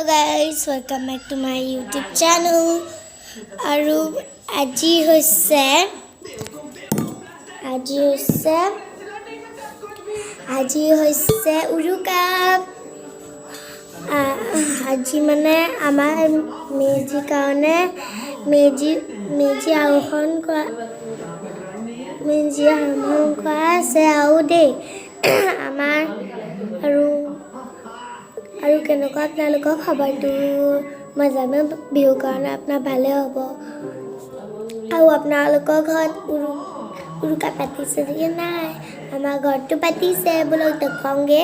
Hello guys, welcome back to my YouTube channel. আৰু আজি হৈছে উৰুকা আজি মানে আমাৰ মেজি কাৰণে মেজি আৰোহণ কৰা আছে আৰু দেই আমাৰ আৰু কেনেকুৱা আপোনালোকৰ খবৰটো মই জানো বিহু কাৰণে আপোনাৰ ভালে হ'ব আৰু আপোনালোকৰ ঘৰত উৰুকা পাতিছে যে নাই আমাৰ ঘৰটো পাতিছে বোলো দেখুৱাওঁগে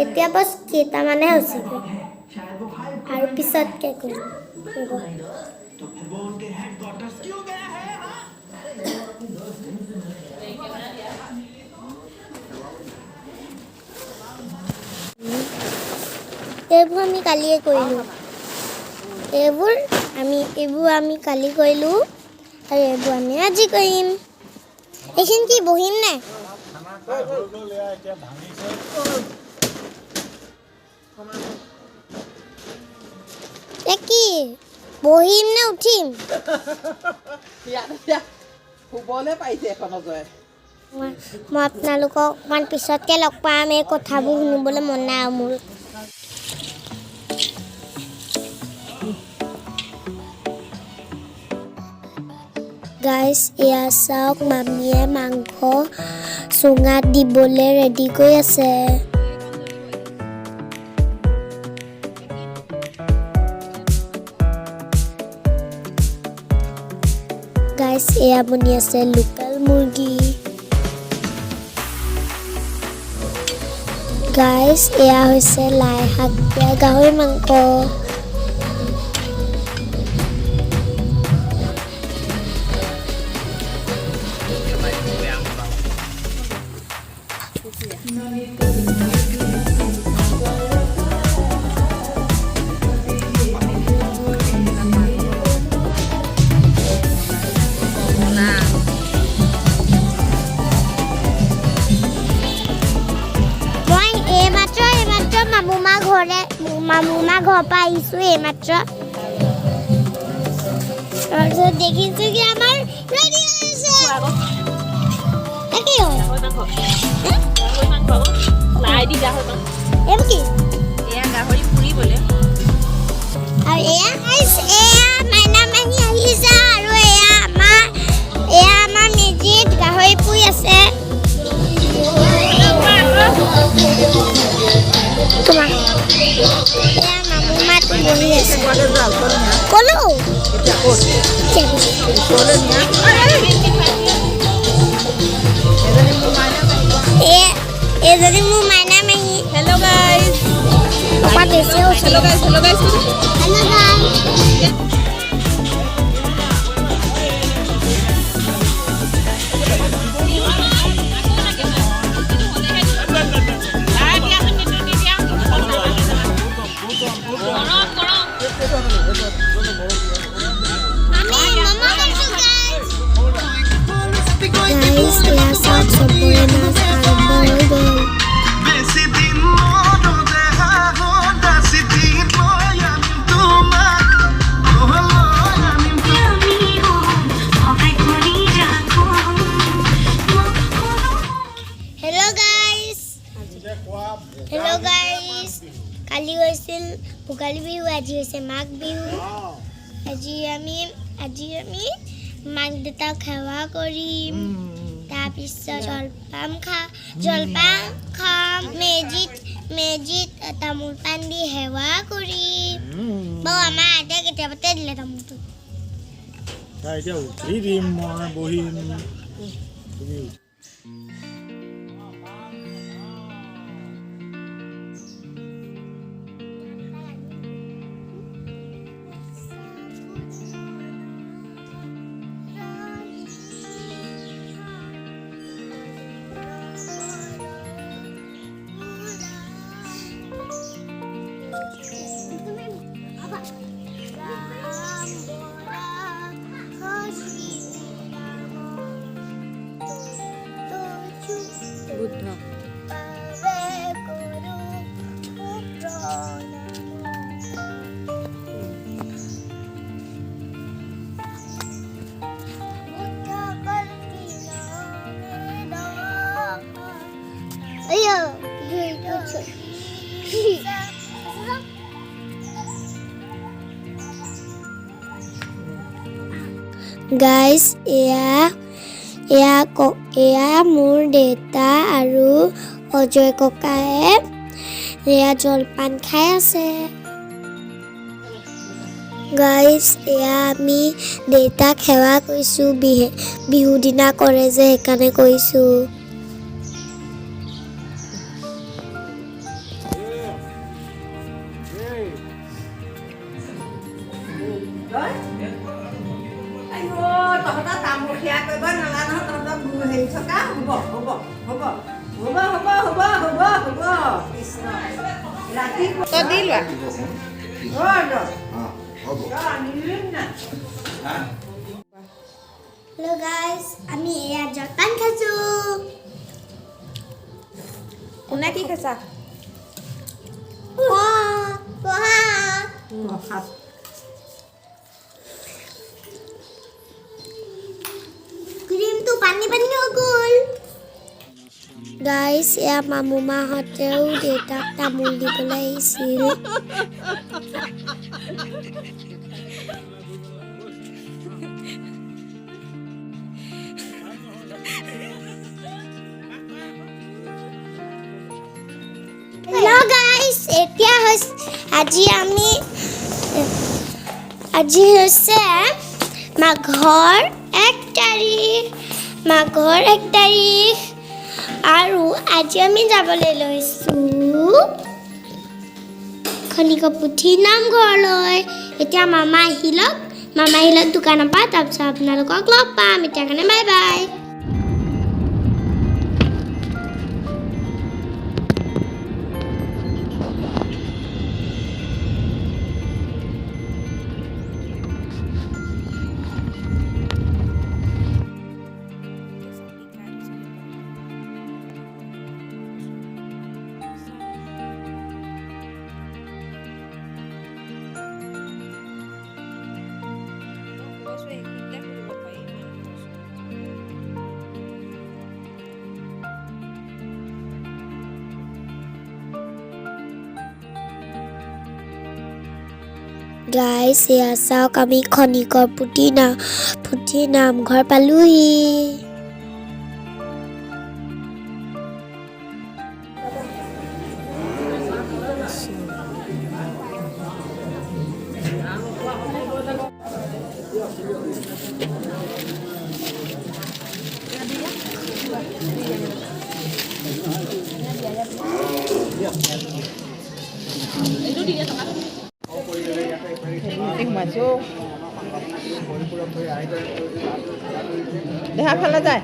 এতিয়া বছ কেইটামানে হৈছেগৈ আৰু পিছতকৈ কৰিম এইবোৰ আমি কালিয়ে কৰিলোঁ এইবোৰ আমি কালি কৰিলোঁ আৰু এইবোৰ আমি আজি কৰিম এইখিনি কি বহিম নে কি বহিম নে উঠিম মই আপোনালোকক অকণমান পিছতকৈ লগ পাম এই কথাবোৰ শুনিবলৈ মন নাই আৰু মোৰ গাইজ এয়া চাওক মামীয়ে মাংস চুঙাত দিবলৈ ৰেডি কৰি আছে গাইজ এয়া বনি আছে লোকেল মুৰ্গী গাইজ এয়া হৈছে লাই শাক দিয়া গাহৰি মাংস মামুমা ঘৰৰ পৰা আহিছোঁ এইমাত্ৰ তাৰপিছত দেখিছোঁ কি আমাৰ ৰেডি হৈছে কি হয় এইবোৰ কি আৰু এয়া মাইনা মাহী আহিছে আৰু এয়া আমাৰ মেজিত গাহৰি পুৰি আছে তোমাৰ এয়া মামুমাটো বহি আছে ক'লো এজনী মোৰ মাইনা মাহী হেল্ল' গাইজ হেল্ল' গাইজ কালি হৈছিল ভোগালী বিহু আজি হৈছে মাঘ বিহু আজি আমি মাক দেউতাক সেৱা কৰিম তাৰপিছত জলপান খাম মেজিত তামোল পাণ দি সেৱা কৰিম বাৰু আমাৰ আইতাই কেতিয়াবাতে দিলে তামোলটো গাইজ এয়া মোৰ দেউতা আৰু অজয় ককায়ে এয়া জলপান খাই আছে। গাইজ এয়া আমি দেউতাক সেৱা কৰিছোঁ, বিহু দিনা কৰে যে সেইকাৰণে কৰিছোঁ। Hello guys, আমি এয়া জলপান খাইছোঁ। কোনে কি খাইছা? ক্ৰীমটো পানী হৈ গ'ল। গাইজ এয়া মামু মাহঁতেও দেউতাক তামোল দিবলৈ আহিছিল। হেল্ল' গাইজ, এতিয়া আজি হৈছে মাঘৰ 1 তাৰিখ আৰু আজি আমি যাবলৈ লৈছোঁ খনিকপুথি নামঘৰলৈ। এতিয়া মামা আহিলক দোকানৰ পৰা, তাৰপিছত আপোনালোকক লগ পাম। এতিয়া কাৰণে বাই বাই। গাইজ এয়া চাওক, আমি খনিকপুথি নামঘৰ পালোহি। দেহা ফালে যায়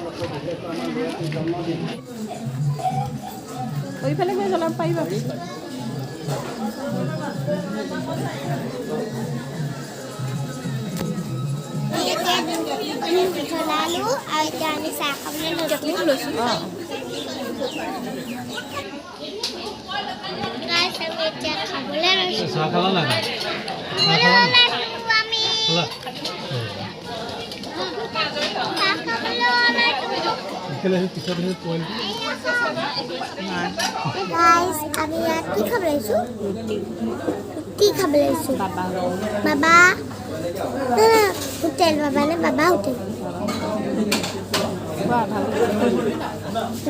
ওইফালে গৈ জ্বলাব পাৰিবা। জ্বলালো আৰু এতিয়া আমি চাহ খাবলৈ লৈছোঁ। এতিয়া খাবলৈ লৈছোঁ। চাহ খালা নাই? আমি ইয়াত কি খাব লাগিছোঁ? বাবা হোটেল, বাবা হোটেল।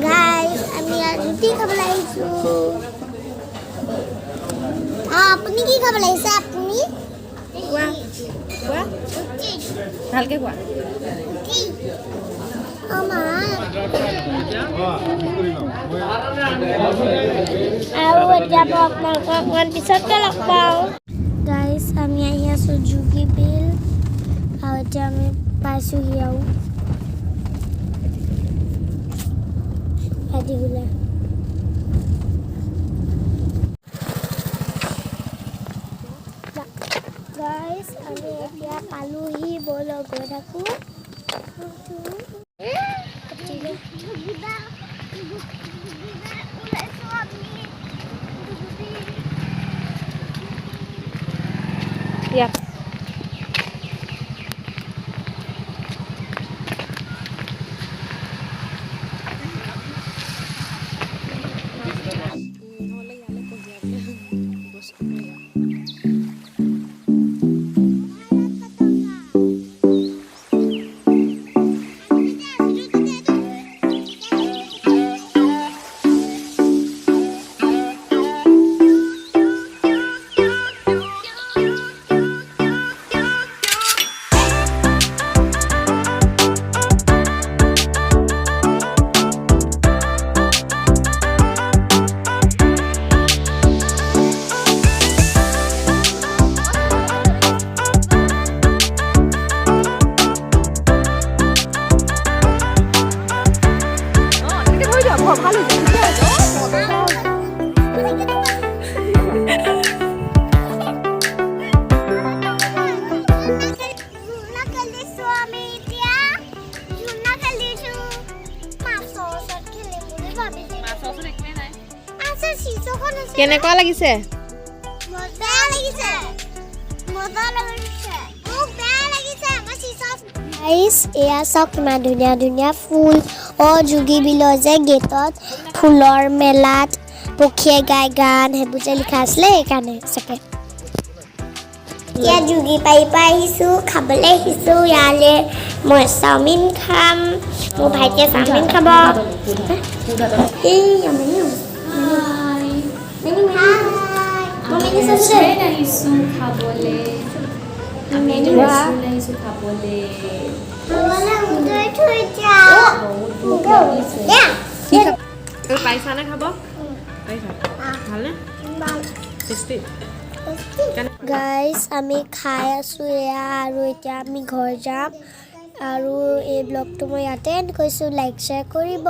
গাইজ আমি ইয়াত ৰুটি খাবলৈ আহিছোঁ। আপুনি কি খাব লাগিছে? আপুনি ভালকে কোৱা। আৰু এতিয়া মই আপোনালোকক অকণমান পিছতকৈ লগ পাওঁ। গাইজ আমি আহি আছোঁ জুগি বিল, আৰু এতিয়া আমি পাইছোঁহি আৰু হাতীগোলা। গাইজ আমি এতিয়া পালোহি, ব'লক গৈ থাকোঁ। ইয়াত কেনেকুৱা লাগিছে মজা লাগিছে খুব বেয়া লাগিছে আমাৰ চিচা গাইস এয়া চাওক কিমান ধুনীয়া ধুনীয়া ফুল যোগী বিলৰ যে গেটত ফুলৰ মেলাত পক্ষীয়ে গাই গান সেইবোৰ যে লিখা আছিলে সেইকাৰণে চাগে এতিয়া যোগী পাৰি পৰা আহিছোঁ খাবলৈ আহিছোঁ ইয়ালৈ মই চাওমিন খাম মোৰ ভাইটিয়ে চাওমিন খাব এই পাইছানে খাব ভালনে গাইজ আমি খাই আছোঁ এয়া আৰু এতিয়া আমি ঘৰ যাম আৰু এই ব্লগটো মই ইয়াতে এণ্ড কৰিছোঁ লাইক শ্বেয়াৰ কৰিব